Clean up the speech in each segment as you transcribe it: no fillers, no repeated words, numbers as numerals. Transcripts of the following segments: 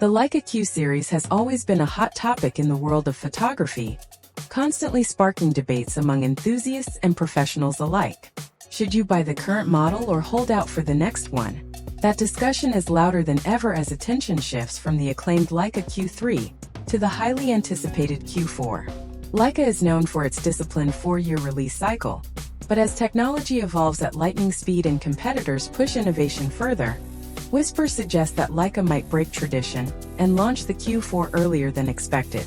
The Leica Q series has always been a hot topic in the world of photography, constantly sparking debates among enthusiasts and professionals alike. Should you buy the current model or hold out for the next one? That discussion is louder than ever as attention shifts from the acclaimed Leica Q3 to the highly anticipated Q4. Leica is known for its disciplined 4-year release cycle, but as technology evolves at lightning speed and competitors push innovation further, whispers suggest that Leica might break tradition and launch the Q4 earlier than expected.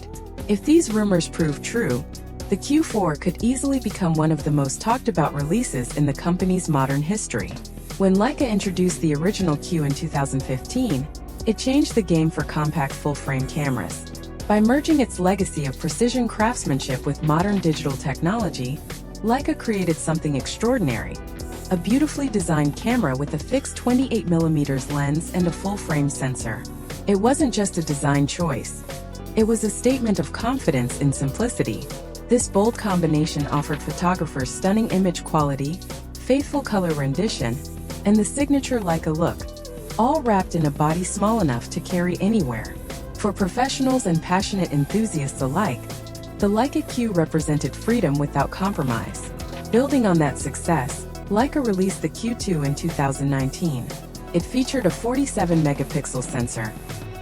If these rumors prove true, the Q4 could easily become one of the most talked about releases in the company's modern history. When Leica introduced the original Q in 2015, it changed the game for compact full-frame cameras. By merging its legacy of precision craftsmanship with modern digital technology, Leica created something extraordinary: a beautifully designed camera with a fixed 28mm lens and a full-frame sensor. It wasn't just a design choice. It was a statement of confidence in simplicity. This bold combination offered photographers stunning image quality, faithful color rendition, and the signature Leica look, all wrapped in a body small enough to carry anywhere. For professionals and passionate enthusiasts alike, the Leica Q represented freedom without compromise. Building on that success, Leica released the Q2 in 2019. It featured a 47-megapixel sensor,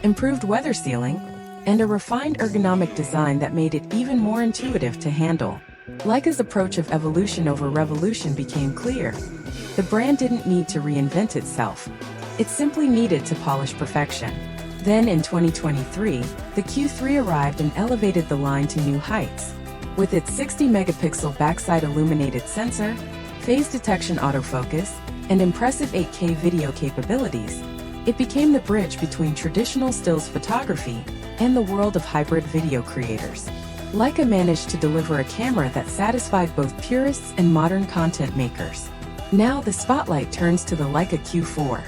improved weather sealing, and a refined ergonomic design that made it even more intuitive to handle. Leica's approach of evolution over revolution became clear. The brand didn't need to reinvent itself. It simply needed to polish perfection. Then in 2023, the Q3 arrived and elevated the line to new heights. With its 60-megapixel backside illuminated sensor, phase detection autofocus, and impressive 8K video capabilities, it became the bridge between traditional stills photography and the world of hybrid video creators. Leica managed to deliver a camera that satisfied both purists and modern content makers. Now the spotlight turns to the Leica Q4.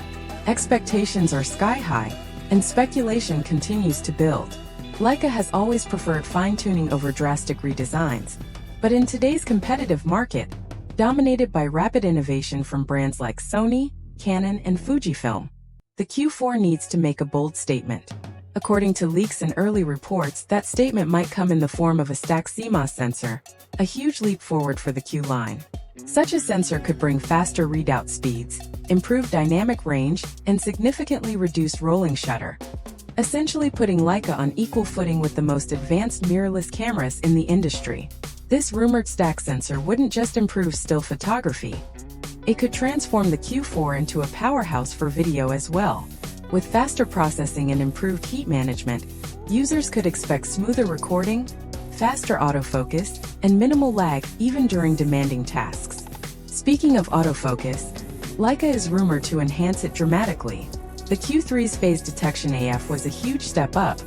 Expectations are sky-high, and speculation continues to build. Leica has always preferred fine-tuning over drastic redesigns, but in today's competitive market, dominated by rapid innovation from brands like Sony, Canon, and Fujifilm, the Q4 needs to make a bold statement. According to leaks and early reports, that statement might come in the form of a stacked CMOS sensor, a huge leap forward for the Q line. Such a sensor could bring faster readout speeds, improve dynamic range, and significantly reduce rolling shutter, essentially putting Leica on equal footing with the most advanced mirrorless cameras in the industry. This rumored stack sensor wouldn't just improve still photography. It could transform the Q4 into a powerhouse for video as well. With faster processing and improved heat management, users could expect smoother recording, faster autofocus, and minimal lag even during demanding tasks. Speaking of autofocus, Leica is rumored to enhance it dramatically. The Q3's phase detection AF was a huge step up,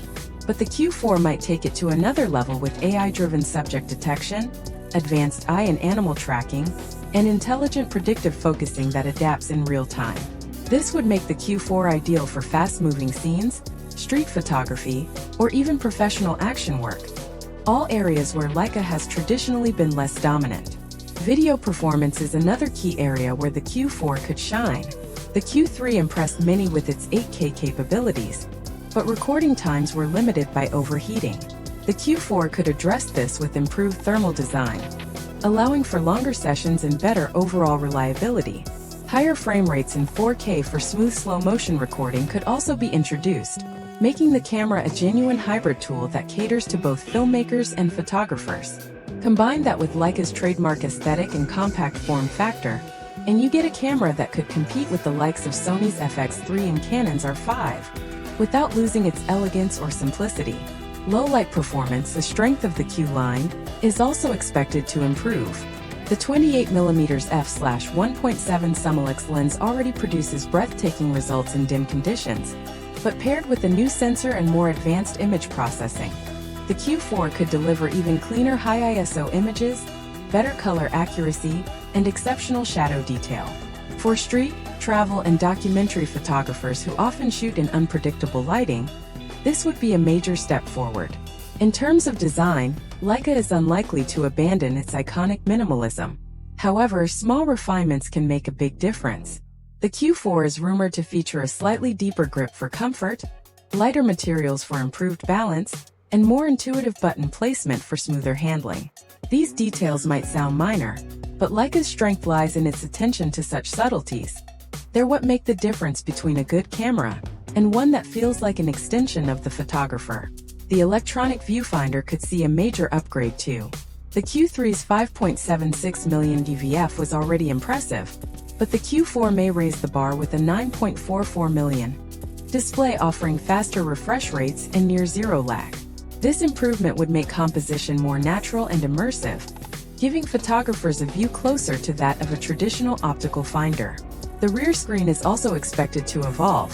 but the Q4 might take it to another level with AI-driven subject detection, advanced eye and animal tracking, and intelligent predictive focusing that adapts in real time. This would make the Q4 ideal for fast-moving scenes, street photography, or even professional action work, all areas where Leica has traditionally been less dominant. Video performance is another key area where the Q4 could shine. The Q3 impressed many with its 8K capabilities, but recording times were limited by overheating. The Q4 could address this with improved thermal design, allowing for longer sessions and better overall reliability. Higher frame rates in 4K for smooth slow-motion recording could also be introduced, making the camera a genuine hybrid tool that caters to both filmmakers and photographers. Combine that with Leica's trademark aesthetic and compact form factor, and you get a camera that could compete with the likes of Sony's FX3 and Canon's R5, without losing its elegance or simplicity. Low-light performance, the strength of the Q line, is also expected to improve. The 28mm f/1.7 Summilux lens already produces breathtaking results in dim conditions, but paired with a new sensor and more advanced image processing, the Q4 could deliver even cleaner high ISO images, better color accuracy, and exceptional shadow detail. For street, travel, and documentary photographers who often shoot in unpredictable lighting, this would be a major step forward. In terms of design, Leica is unlikely to abandon its iconic minimalism. However, small refinements can make a big difference. The Q4 is rumored to feature a slightly deeper grip for comfort, lighter materials for improved balance, and more intuitive button placement for smoother handling. These details might sound minor, but Leica's strength lies in its attention to such subtleties. They're what make the difference between a good camera and one that feels like an extension of the photographer. The electronic viewfinder could see a major upgrade too. The Q3's 5.76 million DVF was already impressive, but the Q4 may raise the bar with a 9.44 million display offering faster refresh rates and near zero lag. This improvement would make composition more natural and immersive, giving photographers a view closer to that of a traditional optical finder. The rear screen is also expected to evolve,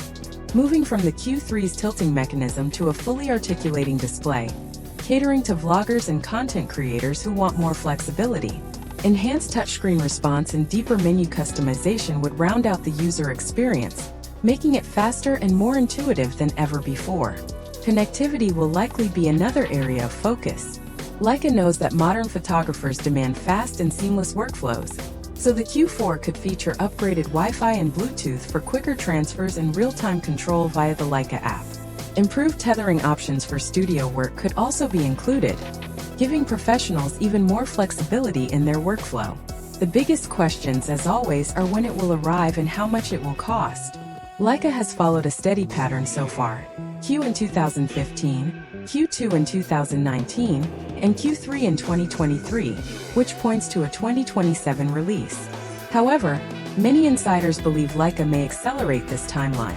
moving from the Q3's tilting mechanism to a fully articulating display, catering to vloggers and content creators who want more flexibility. Enhanced touchscreen response and deeper menu customization would round out the user experience, making it faster and more intuitive than ever before. Connectivity will likely be another area of focus. Leica knows that modern photographers demand fast and seamless workflows, so the Q4 could feature upgraded Wi-Fi and Bluetooth for quicker transfers and real-time control via the Leica app. Improved tethering options for studio work could also be included, giving professionals even more flexibility in their workflow. The biggest questions, as always, are when it will arrive and how much it will cost. Leica has followed a steady pattern so far: Q in 2015, Q2 in 2019, and Q3 in 2023, which points to a 2027 release. However, many insiders believe Leica may accelerate this timeline,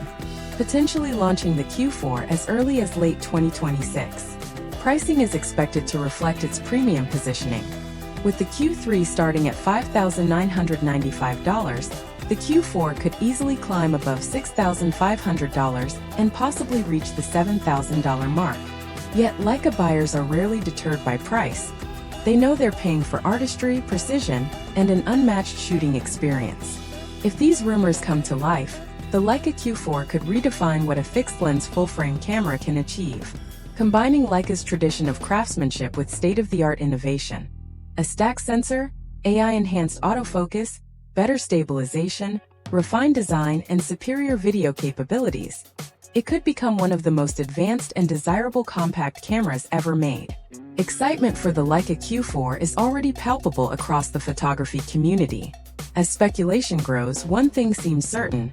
potentially launching the Q4 as early as late 2026. Pricing is expected to reflect its premium positioning, with the Q3 starting at $5,995. The Q4 could easily climb above $6,500 and possibly reach the $7,000 mark. Yet Leica buyers are rarely deterred by price. They know they're paying for artistry, precision, and an unmatched shooting experience. If these rumors come to life, the Leica Q4 could redefine what a fixed-lens full-frame camera can achieve, combining Leica's tradition of craftsmanship with state-of-the-art innovation. A stack sensor, AI-enhanced autofocus, better stabilization, refined design, and superior video capabilities. It could become one of the most advanced and desirable compact cameras ever made. Excitement for the Leica Q4 is already palpable across the photography community. As speculation grows, one thing seems certain: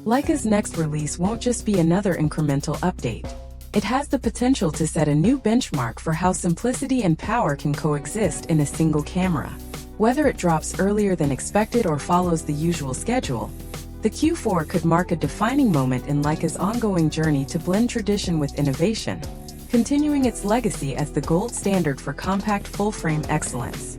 Leica's next release won't just be another incremental update. It has the potential to set a new benchmark for how simplicity and power can coexist in a single camera. Whether it drops earlier than expected or follows the usual schedule, the Q4 could mark a defining moment in Leica's ongoing journey to blend tradition with innovation, continuing its legacy as the gold standard for compact full-frame excellence.